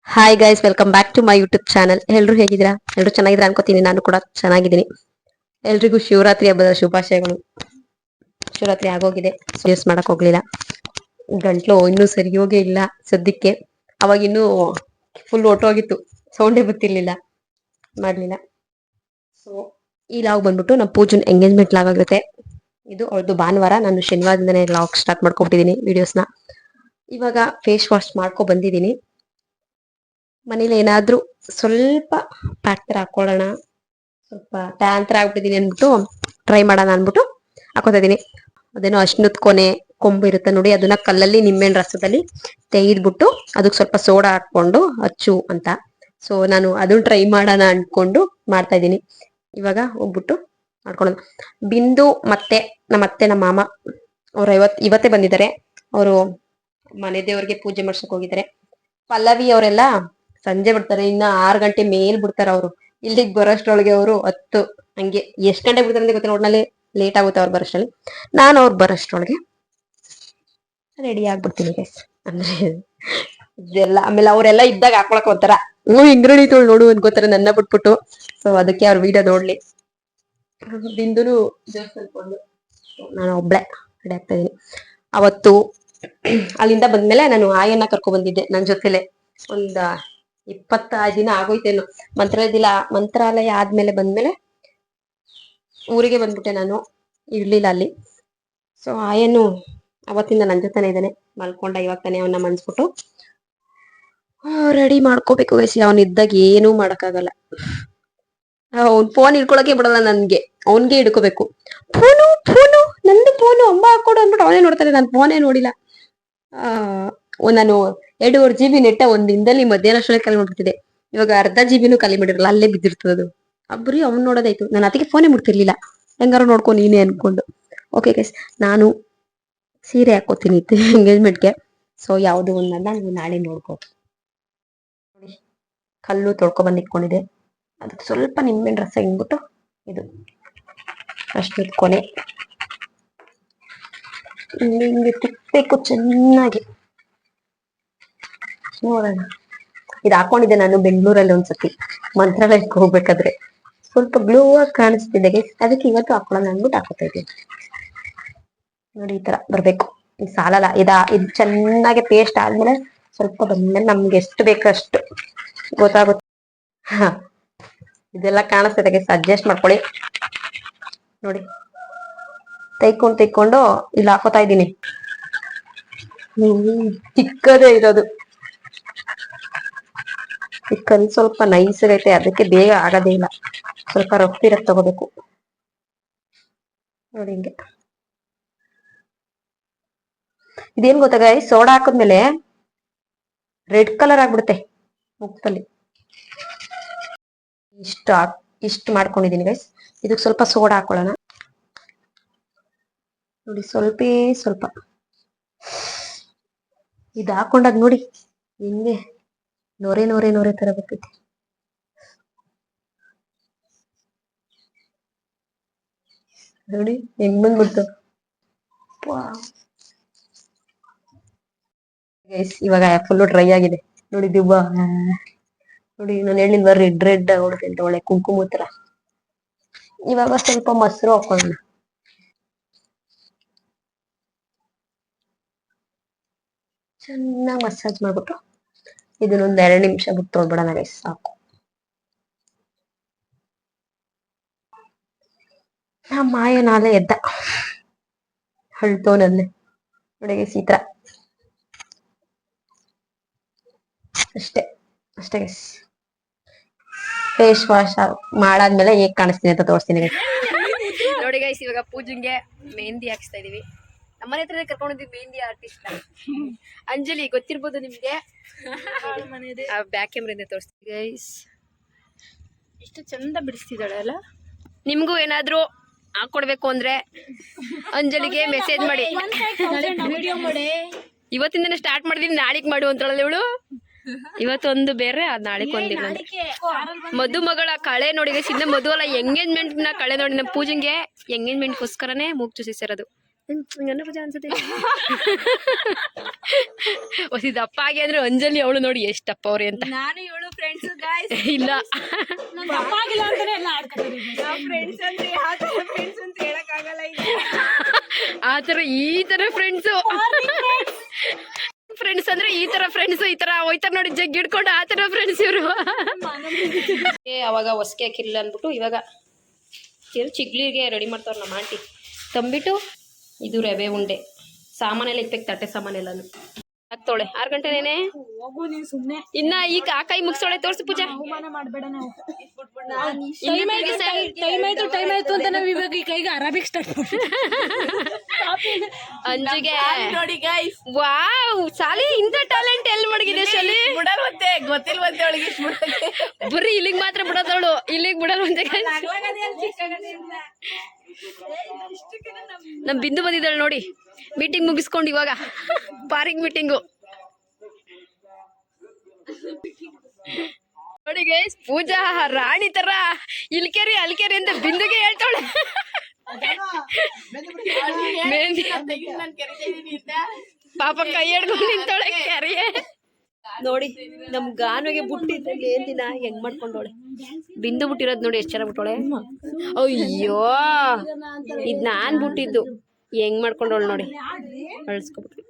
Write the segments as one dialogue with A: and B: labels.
A: Hi guys, welcome back to my YouTube channel. ಎಲ್ರು ಹೇಗಿದ್ದೀರಾ? ಎಲ್ರು ಚೆನ್ನಾಗಿದ್ದೀರಾ ಅನ್ಕೋತೀನಿ. ನಾನು ಕೂಡ ಚೆನ್ನಾಗಿದ್ದೀನಿ. ಎಲ್ರಿಗೂ ಶಿವರಾತ್ರಿ ಹಬ್ಬದ ಶುಭಾಶಯಗಳು. ಶಿವರಾತ್ರಿ ಆಗೋಗಿದೆ, ಯೂಸ್ ಮಾಡಕ್ ಹೋಗ್ಲಿಲ್ಲ. ಗಂಟ್ಲು ಇನ್ನೂ ಸರಿ ಹೋಗೇ ಇಲ್ಲ ಸದ್ಯಕ್ಕೆ. ಅವಾಗ ಇನ್ನೂ ಫುಲ್ ಹೊಟ್ಟೋಗಿತ್ತು, ಸೌಂಡೇ ಗೊತ್ತಿರ್ಲಿಲ್ಲ, ಮಾಡ್ಲಿಲ್ಲ. ಸೊ ಈ ಲಾಗ್ ಬಂದ್ಬಿಟ್ಟು ನಮ್ಮ ಪೂಜನ್ ಎಂಗೇಜ್ಮೆಂಟ್ ಲಾಗ್ ಆಗುತ್ತೆ. ಇದು ಅವ್ರದ್ದು ಭಾನುವಾರ. ನಾನು ಶನಿವಾರದಿಂದನೇ ಲಾಗ್ ಸ್ಟಾರ್ಟ್ ಮಾಡ್ಕೊಬಿಟ್ಟಿದ್ದೀನಿ ವಿಡಿಯೋಸ್ನ. ಇವಾಗ ಫೇಸ್ ವಾಶ್ ಮಾಡ್ಕೊ ಬಂದಿದ್ದೀನಿ. ಮನೇಲಿ ಏನಾದ್ರೂ ಸ್ವಲ್ಪ ಪ್ಯಾಕ್ ತರ ಹಾಕೊಳ್ಳೋಣ, ಸ್ವಲ್ಪ ಟ್ಯಾನ್ ತರ ಆಗ್ಬಿಟ್ಟಿದೀನಿ ಅನ್ಬಿಟ್ಟು ಟ್ರೈ ಮಾಡೋಣ ಅನ್ಬಿಟ್ಟು ಹಾಕೋತಾ ಇದೀನಿ. ಅದೇನೋ ಅಶ್ನದ್ ಕೊನೆ ಕೊಂಬು ಇರುತ್ತೆ ನೋಡಿ, ಅದನ್ನ ಕಲ್ಲಲ್ಲಿ ನಿಂಬೆಹಣ್ಣು ರಸದಲ್ಲಿ ತೆಗೆದ್ಬಿಟ್ಟು ಅದಕ್ಕೆ ಸ್ವಲ್ಪ ಸೋಡಾ ಹಾಕೊಂಡು ಹಚ್ಚು ಅಂತ. ಸೊ ನಾನು ಅದನ್ನ ಟ್ರೈ ಮಾಡೋಣ ಅನ್ಕೊಂಡು ಮಾಡ್ತಾ ಇದ್ದೀನಿ. ಇವಾಗ ಹೋಗ್ಬಿಟ್ಟು ಮಾಡ್ಕೊಳ್ಳೋದು. ಬಿಂದು ಮತ್ತೆ ನಮ್ಮ ಮಾಮ ಅವ್ರು ಇವತ್ತೇ ಬಂದಿದ್ದಾರೆ. ಅವರು ಮನೆ ದೇವ್ರಿಗೆ ಪೂಜೆ ಮಾಡ್ಸಕ್ ಹೋಗಿದ್ದಾರೆ. ಪಲ್ಲವಿ ಅವರೆಲ್ಲ ಸಂಜೆ ಬಿಡ್ತಾರೆ, ಇನ್ನ 6 ಗಂಟೆ ಮೇಲ್ ಬಿಡ್ತಾರ ಅವ್ರು. ಇಲ್ಲಿಗೆ ಬರೋಷ್ಟ್ರೊಳಗೆ ಅವರು 10 ಹಂಗೆ ಎಷ್ಟ್ ಗಂಟೆ ಬಿಡ್ತಾರೆ ಅಂತ ಗೊತ್ತಿಲ್ಲ, ಒಟ್ನಲ್ಲಿ ಲೇಟ್ ಆಗುತ್ತೆ ಅವ್ರು ಬರೋಷ್ಟ್ರಲ್ಲಿ. ನಾನು ಅವ್ರು ಬರೋಷ್ಟ್ರೊಳಗೆ ರೆಡಿ ಆಗ್ಬಿಡ್ತೀನಿ ಗೈಸ್. ಅಂದ್ರೆ ಇದೆಲ್ಲ ಆಮೇಲೆ ಅವರೆಲ್ಲ ಇದ್ದಾಗ ಹಾಕೊಳಕ್ ಒಂಥರ ಇಂಗ್ರಣಿ ತೊಳ್ ನೋಡು ಅನ್ಕೋತಾರೆ ನನ್ನ ಬಿಟ್ಬಿಟ್ಟು. ಸೊ ಅದಕ್ಕೆ ಅವ್ರ ವಿಡಿಯೋ ನೋಡ್ಲಿ. ಬಿಂದುನು ನಾನು ಒಬ್ಳೆ ರೆಡಿ ಆಗ್ತಾ ಇದೀನಿ. ಅವತ್ತು ಅಲ್ಲಿಂದ ಬಂದ್ಮೇಲೆ ನಾನು ಆಯನ್ನ ಕರ್ಕೊಂಡ್ ಬಂದಿದ್ದೆ ನನ್ನ ಜೊತೆಲೆ. ಒಂದ 25 ದಿನ ಆಗೋಯ್ತೇನು. ಮಂತ್ರಾಲಯ ಆದ್ಮೇಲೆ ಬಂದ್ಮೇಲೆ ಊರಿಗೆ ಬಂದ್ಬಿಟ್ಟೆ, ನಾನು ಇರ್ಲಿಲ್ಲ ಅಲ್ಲಿ. ಸೊ ಆಯನು ಅವತ್ತಿಂದ ನನ್ ಜೊತೆನೆ ಇದ್ದಾನೆ. ಮಲ್ಕೊಂಡ ಇವಾಗ ತಾನೆ ಅವನ್ನ ಮನ್ಸ್ಬಿಟ್ಟು ರೆಡಿ ಮಾಡ್ಕೋಬೇಕು ವಯಸ್ಸಿ. ಅವನ್ ಇದ್ದಾಗ ಏನೂ ಮಾಡಕ್ಕಾಗಲ್ಲ. ಅವ್ನ್ ಫೋನ್ ಇಡ್ಕೊಳಕ್ಕೆ ಬಿಡಲ್ಲ ನನ್ಗೆ, ಅವನ್ಗೆ ಹಿಡ್ಕೋಬೇಕು. ಫೋನು ನಂದು ಫೋನು ಅಮ್ಮ ಹಾಕೊಡು ಅಂದ್ಬಿಟ್ಟು ಅವನೇ ನೋಡ್ತಾನೆ, ನಾನು ಫೋನೇ ನೋಡಿಲ್ಲ. ನಾನು 2.5 GB ನೆಟ್ಟ ಒಂದ್ ದಿನದಲ್ಲಿ ಮಧ್ಯಾಹ್ನ ಅಷ್ಟೊಳಗೆ ಖಾಲಿ ಮಾಡ್ಬಿಡ್ತಿದ್ದೆ. ಇವಾಗ ಅರ್ಧ GB ಖಾಲಿ ಮಾಡಿರಲ್ಲ, ಅಲ್ಲೇ ಬಿದ್ದಿರ್ತದದು. ಅಬ್ರಿ ಅವ್ನ್ ನೋಡೋದಾಯ್ತು, ನಾನು ಅದಕ್ಕೆ ಫೋನೇ ಮುಡ್ತಿರ್ಲಿಲ್ಲ. ಹೆಂಗಾರು ನೋಡ್ಕೊ ನೀನೇ ಅನ್ಕೊಂಡು. ಓಕೆ ಗೈಸ್, ನಾನು ಸೀರೆ ಹಾಕೋತೀನಿ ಎಂಗೇಜ್ಮೆಂಟ್ಗೆ. ಸೊ ಯಾವ್ದು ಒಂದನ್ನ ನೀವು ನಾಳೆ ನೋಡ್ಕೋ. ನೋಡಿ, ಕಲ್ಲು ತೊಳ್ಕೊಬಂದು ಇಟ್ಕೊಂಡಿದೆ. ಅದಕ್ಕೆ ಸ್ವಲ್ಪ ನಿಂಬೆಹಣ್ಣು ರಸ ಹಿಂಗ್ಬಿಟ್ಟು ಇದು ಅಷ್ಟೊಂದು ಕೊನೆ ಹಿಂಗೆ ತಿಕ್ಬೇಕು ಚೆನ್ನಾಗಿ. ನೋಡೋಣ. ಇದು ಹಾಕೊಂಡಿದ್ದೆ ನಾನು ಬೆಂಗಳೂರಲ್ಲಿ ಒಂದ್ಸತಿ ಮಂತ್ರಾಲಯಕ್ಕೆ ಹೋಗ್ಬೇಕಾದ್ರೆ. ಸ್ವಲ್ಪ ಗ್ಲೋ ಆಗಿ ಕಾಣಿಸ್ತಿದೆ ಗೈಸ್, ಅದಕ್ಕೆ ಇವತ್ತು ಹಾಕೊಳ್ಳೋಣ ಅಂದ್ಬಿಟ್ಟು ಹಾಕೋತಾ ಇದ್ದೀನಿ. ನೋಡಿ ಈ ತರ ಬರ್ಬೇಕು. ಇದು ಸಾಲಲ್ಲ, ಇದು ಚೆನ್ನಾಗಿ ಪೇಸ್ಟ್ ಆದ್ಮೇಲೆ ಸ್ವಲ್ಪ ಬಂದ್ಮೇಲೆ ನಮ್ಗೆ ಎಷ್ಟು ಬೇಕೋ ಅಷ್ಟು ಗೊತ್ತಾಗುತ್ತೆ. ಹ ಇದೆಲ್ಲ ಕಾಣಿಸ್ತಿದೆ ಗೈಸ್, ಅಡ್ಜಸ್ಟ್ ಮಾಡ್ಕೊಳ್ಳಿ. ನೋಡಿ ತೆಯ್ಕೊಂಡು ಇಲ್ಲಿ ಹಾಕೋತಾ ಇದ್ದೀನಿ. ಚಿಕ್ಕದೇ ಇರೋದು, ಈ ಕಲ್ ಸ್ವಲ್ಪ ನೈಸ್ ಐತೆ, ಅದಕ್ಕೆ ಬೇಗ ಆಗದೇ ಇಲ್ಲ. ಸ್ವಲ್ಪ ರಫ್ ತಗೋಬೇಕು ನೋಡಿ. ಹಿಂಗೆ ಇದೇನ್ ಗೊತ್ತಾ ಗೈಸ್, ಸೋಡಾ ಹಾಕಿದ್ಮೇಲೆ ರೆಡ್ ಕಲರ್ ಆಗ್ಬಿಡುತ್ತೆ ಮುಖದಲ್ಲಿ. ಇಷ್ಟು ಮಾಡ್ಕೊಂಡಿದೀನಿ ಗೈಸ್. ಇದಕ್ಕೆ ಸ್ವಲ್ಪ ಸೋಡಾ ಹಾಕೊಳ್ಳೋಣ ನೋಡಿ, ಸ್ವಲ್ಪ. ಇದು ಹಾಕೊಂಡಾಗ ನೋಡಿ ಹಿಂಗೆ ನೊರೆ ತರ ಬರ್ತೈತಿ. ನೋಡಿ ಹೆಂಗ್ ಬಂದ್ಬಿಡ್ತು. ಇವಾಗ ಫುಲ್ಲು ಡ್ರೈ ಆಗಿದೆ ನೋಡಿ. ದಿಬ್ಬ ನೋಡಿ, ನಾನು ಹೇಳಿಲ್ವ ರೆಡ್ ಆಗೋಡುತ್ತೆ ಅಂತ, ಒಳ್ಳೆ ಕುಂಕುಮ ತರ. ಇವಾಗ ಸ್ವಲ್ಪ ಮೊಸರು ಹಾಕೊಳ್ಳೋಣ. ಚೆನ್ನಾಗಿ ಮಸಾಜ್ ಮಾಡ್ಬಿಟ್ಟು ಇದನ್ನೊಂದ್ 2 ನಿಮಿಷ ಬಿಟ್ಟು ತೊಳ್ಬಿಡೋಣ ಗೈಸ್, ಸಾಕು. ಮಾಯ ನಾಳೆ ಎದ್ದ ಹಳ್ತೋನಲ್ಲೇ ನೋಡಿ ಗೈಸ್, ಈ ತರ ಅಷ್ಟೇ ಗೈಸ್. ಫೇಸ್ ವಾಶ್ ಮಾಡಾದ್ಮೇಲೆ ಹೇಗ್ ಕಾಣಿಸ್ತೀನಿ ಅಂತ ತೋರಿಸ್ತೀನಿ ಗೈಸ್.
B: ನೋಡಿ ಗೈಸ್, ಇವಾಗ ಪೂಜೆಗೆ ಮೆಹಂದಿ ಹಾಕ್ಸ್ತಾ ಇದೀವಿ. ನಮ್ಮನೆ ಹತ್ರ ಕರ್ಕೊಂಡಿದ್ವಿ ಮೆಹಂದಿ ಆರ್ಟಿಸ್ಟ್ ಅಂಜಲಿ, ಗೊತ್ತಿರ್ಬೋದು ನಿಮ್ಗೆ. ಬ್ಯಾಕ್ ಕ್ಯಾಮ್ರಿಂದ ತೋರಿಸ್ತೀವಿ ಗೈಸ್. ಎಷ್ಟು ಚಂದ ಬಿಡಿಸ್ತಿದ್ದಾಳೆ ಅಲ್ಲ. ನಿಮ್ಗೂ ಏನಾದ್ರು ಹಾಕೊಡ್ಬೇಕು ಅಂದ್ರೆ ಅಂಜಲಿಗೆ ಮೆಸೇಜ್ ಮಾಡಿ. ಇವತ್ತಿಂದನೇ ಸ್ಟಾರ್ಟ್ ಮಾಡಿದೀನಿ, ನಾಳೆಗ್ ಮಾಡು ಅಂತಳಲ್ಲ ಇವಳು. ಇವತ್ತೊಂದು ಬೇರೆ, ನಾಳೆಗ್ ಒಂದಿಲ್ಲ. ಮದುಮಗಳ ಕಳೆ ನೋಡಿ ಗೈಸ್, ಇನ್ನ ಮದುವೆ ಅಲ್ಲ ಎಂಗೇಜ್ಮೆಂಟ್ ನ ಕಳೆ ನೋಡಿ. ನಮ್ಮ ಪೂಜೆಗೆ ಎಂಗೇಜ್ಮೆಂಟ್ಗೋಸ್ಕರನೇ ಮೂಗ್ ಚೂಸಿರೋದು. ಗಂಡ ಪೂಜಾ ಅನ್ಸುತ್ತೆ ಹೊಸಿ ದಪ್ಪ ಆಗಿ ಅಂದ್ರೆ ಅಂಜಲಿ ಅವಳು ನೋಡಿ ಎಷ್ಟು ದಪ್ಪ ಅವ್ರೆ ಅಂತ.
C: ನಾನು ಇವಳು ಫ್ರೆಂಡ್ಸ್ ಗಾಯ್ಸ್.
B: ಇಲ್ಲ
C: ಫ್ರೆಂಡ್ಸ್ ಅಂದ್ರೆ ಯಾವ ತರ ಫ್ರೆಂಡ್ಸ್ ಅಂತ ಹೇಳಕ್ ಆಗಲ್ಲ.
B: ಆ ತರ ಈ ತರ ಫ್ರೆಂಡ್ಸ್ ಫ್ರೆಂಡ್ಸ್ ಅಂದ್ರೆ ಈ ತರ ಫ್ರೆಂಡ್ಸ್ ಈ ತರ ಹೋಯ್ತಾರ ನೋಡಿ ಜಗ್ ಹಿಡ್ಕೊಂಡು ಆ ತರ ಫ್ರೆಂಡ್ಸ್ ಇವರು. ಅವಾಗ ಹೊಸಕೆ ಹಾಕಿರ್ಲಿಲ್ಲ ಅಂದ್ಬಿಟ್ಟು ಇವಾಗ ಚಿಗ್ಲಿಗೆ ರೆಡಿ ಮಾಡ್ತಾವ್ರ ನಮ್ಮ ಆಂಟಿ. ತಂಬಿಟ್ಟು ಇದು ರವೆ ಉಂಡೆ ಸಾಮಾನೆಲ್ಲ ಇಕ್ಬೇಕು, ತಟ್ಟೆ ಸಾಮಾನೆಲ್ಲಾನು ಹಾಕ್ತೋಳೆ. 6 ಗಂಟೆನೇನೆ
C: ಹೋಗು ನೀನ್ ಸುಮ್ನೆ.
B: ಇನ್ನ ಈಗ ಆ ಕೈ ಮುಗಿಸೋಳೆ. ತೋರ್ಸು ಪೂಜಾ.
C: ಅವಮಾನ ಮಾಡ್ಬೇಡ ನಾವು.
B: ಟೈಮ್
C: ಆಯ್ತು ಅಂತ ನಾವ್ ಇವಾಗ ಈ ಕೈಗೆ ಅರಾಬಿಕ್ ಸ್ಟಾರ್ಟ್
B: ಅಂಜುಗೆ
C: ನೋಡಿ ಗೈಸ್.
B: ವಾವ್ ಸಾಲಿ ಇಂತ ಟ್ಯಾಲೆಂಟ್ ಎಲ್ಲಿ ಮಡಗಿದೆ ಶಾಲಿ.
C: ಬಿಡಲ್ವಂತೆ ಗೊತ್ತಿಲ್ವಂತೆ ಅವಳಿಗೆ.
B: ಬರೀ ಇಲ್ಲಿಗೆ ಮಾತ್ರ ಬಿಡೋದವಳು, ಇಲ್ಲಿಗೆ ಬಿಡಲ್ವಂತೆ. ನಮ್ ಬಿಂದು ಬಂದಿದ್ದಾಳೆ ನೋಡಿ ಮೀಟಿಂಗ್ ಮುಗಿಸ್ಕೊಂಡು ಇವಾಗ ಪಾರಿಂಗ್ ಮೀಟಿಂಗು ನೋಡಿ ಗೈಸ್. ಪೂಜಾ ರಾಣಿ ತರ ಇಲ್ಕೆರಿ ಅಲ್ಕೆರಿ ಅಂತ ಬಿಂದುಗೆ ಹೇಳ್ತಾಳೆ. ಪಾಪ ಕೈ ಹಿಡ್ಕೊಂಡು ನಿಂತವಳೆ ಕೆರೆಯೇ ನೋಡಿ. ನಮ್ ಗಾನುಗೆ ಬುಟ್ಟಿದ್ರಲ್ಲಿ ಏನ್ ದಿನ ಹೆಂಗ್ ಮಾಡ್ಕೊಂಡವಳೆ. ಬಿಂದು ಬಿಟ್ಟಿರೋದ್ ನೋಡಿ ಎಷ್ಟ್ ಚೆನ್ನಾಗ್ ಬಿಟ್ಟವಳೆ. ಅಯ್ಯೋ ಇದ್ ನಾನ್ ಬಿಟ್ಟಿದ್ದು ಹೆಂಗ್ ಮಾಡ್ಕೊಂಡವಳು ನೋಡಿ. ಅಳ್ಸ್ಕೊಬಿಟ್ಟು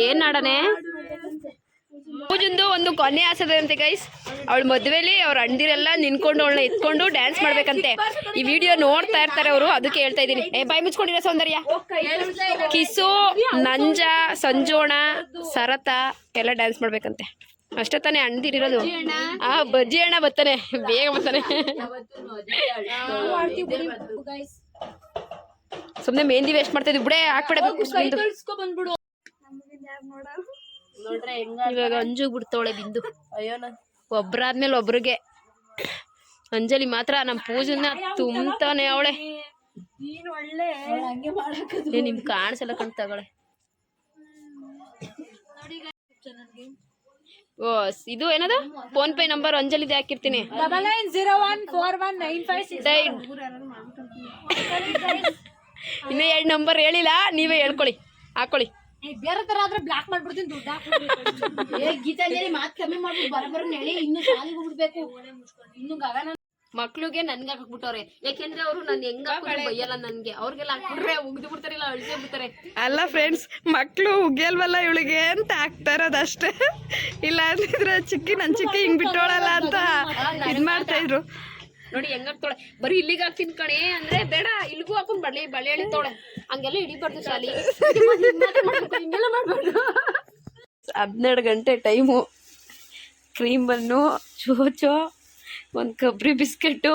B: ಏನ್ ಆಡನೆ. ಪೂಜಂದು ಒಂದು ಕೊನೆ ಆಸದಂತೆ ಗೈಸ್. ಅವಳ ಮದ್ವೆಲಿ ಅವ್ರ ಅಣ್ದಿರೆಲ್ಲ ನಿನ್ಕೊಂಡು ಅವಳನ್ನ ಎತ್ಕೊಂಡು ಡ್ಯಾನ್ಸ್ ಮಾಡ್ಬೇಕಂತೆ. ಈ ವಿಡಿಯೋ ನೋಡ್ತಾ ಇರ್ತಾರೆ ಅವರು, ಅದಕ್ಕೆ ಹೇಳ್ತಾ ಇದೀನಿ. ಬಾಯಿ ಮುಚ್ಕೊಂಡಿರೋ ಸೌಂದರ್ಯ. ಕಿಸು, ನಂಜ, ಸಂಜೋಣ, ಸರತ ಎಲ್ಲ ಡ್ಯಾನ್ಸ್ ಮಾಡ್ಬೇಕಂತೆ. ಅಷ್ಟೇ ತಾನೇ ಅಣ್ದಿರಿರೋದು. ಆ ಬಜ್ಜಿ ಅಣ್ಣ ಬರ್ತಾನೆ, ಬೇಗ ಬರ್ತಾನೆ. ಸುಮ್ನೆ ಮೆಹಂದಿ ವೇಸ್ಟ್ ಮಾಡ್ತಾ ಇದ್ವಿ ಬಿಡೇ. ಹಾಕ್ಬಿಡಬೇಕು. ಇವಾಗ ಅಂಜು ಬಿಡ್ತವಳೆ ಬಿಂದು. ಒಬ್ರಾದ್ಮೇಲೆ ಒಬ್ರಿಗೆ. ಅಂಜಲಿ ಮಾತ್ರ ನಮ್ ಪೂಜನ್ನ ತುಂಬತಾನೆ ಅವಳೆ. ನಿಮ್ ಕಾಣಿಸಲ್ಲ ಕಣ್ತವಳೆ. ಓ ಇದು ಏನದ ಫೋನ್ ಪೇ ನಂಬರ್ ಅಂಜಲಿದೆ ಹಾಕಿರ್ತೀನಿ.
C: 9901419560.
B: ಇನ್ನ 2 ನಂಬರ್ ಹೇಳಿಲ್ಲ, ನೀವೇ ಹೇಳ್ಕೊಳ್ಳಿ, ಹಾಕೊಳ್ಳಿ.
C: ಬೇರೆ ತರ ಆದ್ರೆ ಬ್ಲಾಕ್ ಮಾಡ್ಬಿಡ್ತೀನಿ. ದುಡ್ಡು ಗೀತಾಂಜಲಿ ಮಾತ್ ಕಮ್ಮಿ ಮಾಡ್ಬಿಟ್ಟು ಬರಬರ ಹೇಳಿ ಇನ್ನು ಶಾಲೆಗೆ ಹೋಗ್ಬಿಡ್ಬೇಕು. ಇನ್ನು ಗಗನ
B: ಮಕ್ಳಿಗೆ ನನ್ಗೆ ಹಾಕ್ಬಿಟ್ಟವ್ರೆ. ಯಾಕೆಂದ್ರೆ ಅವರು ನನ್ ಹೆಂಗ ಬೈಯಲ್ಲ ನನ್ಗೆ. ಅವ್ರಿಗೆಲ್ಲ ಹಾಕ್ಬಿಟ್ರೆ ಉಗ್ದು ಬಿಡ್ತಾರೆ, ಇಲ್ಲ ಅಳಿಸೇ ಬಿಡ್ತಾರೆ. ಅಲ್ಲ ಫ್ರೆಂಡ್ಸ್, ಮಕ್ಳು ಉಗ್ಯಲ್ವಲ್ಲ ಇವಳಿಗೆ ಅಂತ ಹಾಕ್ತಾ ಇರೋದಷ್ಟೇ. ಇಲ್ಲ ಅಂದಿದ್ರೆ ಚಿಕ್ಕಿ ನನ್ ಚಿಕ್ಕಿ ಹಿಂಗ್ ಬಿಟ್ಟೋಳಲ್ಲ ಅಂತ ಇದ್ ಮಾಡ್ತಾ ಇದ್ರು ನೋಡಿ. ಹೆಂಗಾಗ್ತಾಳೆ. ಬರೀ ಇಲ್ಲಿಗೆ ಹಾಕ್ತೀನಿ ಕಣೆ ಅಂದ್ರೆ ಬೇಡ, ಇಲ್ಲಿಗೂ ಹಾಕೊಂಡ್ ಬಳೆ ಎಳಿತಾವಳೆ. ಹಂಗೆಲ್ಲ ಹಿಡಿಬಾರ್ದು ಶಾಲಿ. ಹಿಂಗೆಲ್ಲ ಮಾಡ್ಬಾರ್ದು. 12 ಗಂಟೆ ಟೈಮು. ಕ್ರೀಮ್ ಬನ್ನು, ಚೋಚೋ, ಒಂದು ಕೊಬ್ಬರಿ ಬಿಸ್ಕೆಟು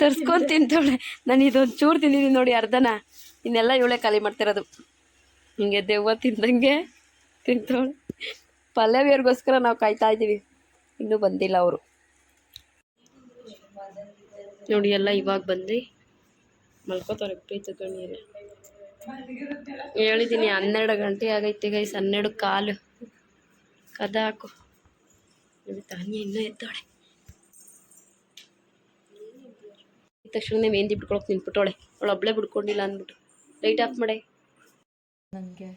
B: ತರ್ಸ್ಕೊಂಡು ತಿಂತಾವಳೆ. ನಾನು ಇದೊಂದು ಚೂರು ತಿಂದಿದ್ದೀನಿ ನೋಡಿ, ಅರ್ಧನ. ಇನ್ನೆಲ್ಲ ಇವಳೆ ಖಾಲಿ ಮಾಡ್ತಿರೋದು. ಹಿಂಗೆ ದೆವ್ವ ತಿಂದಂಗೆ ತಿಂತಾವಳೆ. ಪಲ್ಲವಿಯವ್ರಿಗೋಸ್ಕರ ನಾವು ಕಾಯ್ತಾ ಇದ್ದೀವಿ, ಇನ್ನೂ ಬಂದಿಲ್ಲ ಅವರು ನೋಡಿ. ಎಲ್ಲ ಇವಾಗ ಬಂದು ಮಲ್ಕೋತಾರೆ. ಪ್ರೀತಿ ಕಣ್ಣೀರು ಹೇಳಿದ್ದೀನಿ. 12 ಗಂಟೆ ಆಗೈತೆ ಗೈಸ್. 12 ಕಾಲು. ಕದ ಹಾಕು ನೋಡಿ. ತಾನೇ ಇನ್ನೂ ಎದ್ದಾಳೆ. ತಕ್ಷಣ ಮೆಹಂದಿ ಬಿಟ್ಕೊಳಕ್ ನಿಂತ್ಬಿಟ್ಟವಳೆ. ಅವಳು ಒಬ್ಳೆ ಬಿಡ್ಕೊಂಡಿಲ್ಲ ಅಂದ್ಬಿಟ್ಟು ಲೈಟ್ ಆಫ್ ಮಾಡೆ. ನನಗೆ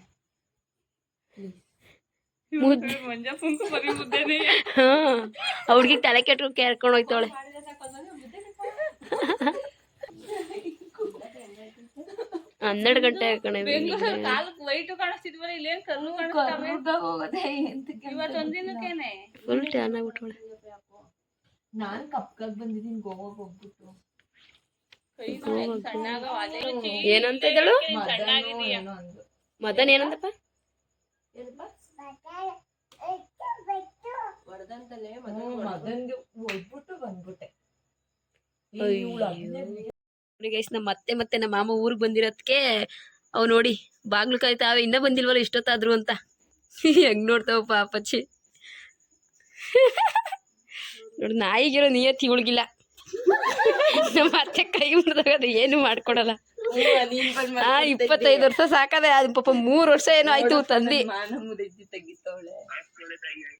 B: ಅವ್ಳಿಗೆ ತಲೆ ಕೆಟ್ಟು ಕೇಳ್ಕೊಂಡು ಹೋಯ್ತಾವಳೆ. ಹನ್ನೆರಡು ಗಂಟೆ ಕಣೆ. Full tan ಆಗ್ಬಿಟ್ಟವಳೆ.
C: ನಾನ್ ಕಪ್ಕಾಗ್ ಬಂದಿದ್ದೀನಿ ಗೋವಾಗ ಹೋಗ್ಬಿಟ್ಟು.
B: ಏನಂತ ಇದ್ದಳು ಮದನ್? ಏನಂತಪ್ಪ?
C: ಮದನ್ಗೆ ಹೋಗ್ಬಿಟ್ಟು ಬಂದ್ಬಿಟ್ಟೆ.
B: ನಮ್ಮ ಮತ್ತೆ ನಮ್ಮ ಮಾಮ ಊರಿಗೆ ಬಂದಿರೋದಕ್ಕೆ ಅವ್ ನೋಡಿ ಬಾಗ್ಲು ಕಾಯ್ತಾವೆ. ಇನ್ನ ಬಂದಿಲ್ವಲ್ಲ ಇಷ್ಟೊತ್ತಾದ್ರು ಅಂತ. ಹೆಂಗ್ ನೋಡ್ತಾವ ಪಾಪಚ್ಚಿ ನೋಡಿ. ನಾಯಿಗಿರೋ ನಿಯತ್ತಿ ಇವಳಿಗಿಲ್ಲ. ನಮ್ಮ ಅತ್ತೆ ಕೈ ಮುರಿದಾಗ ಅದು ಏನು ಮಾಡ್ಕೊಡಲ್ಲ. 25 ವರ್ಷ ಸಾಕದೆ. ಅದು ಪಾಪ 3 ವರ್ಷ ಏನೋ ಆಯ್ತು ತಂದಿ.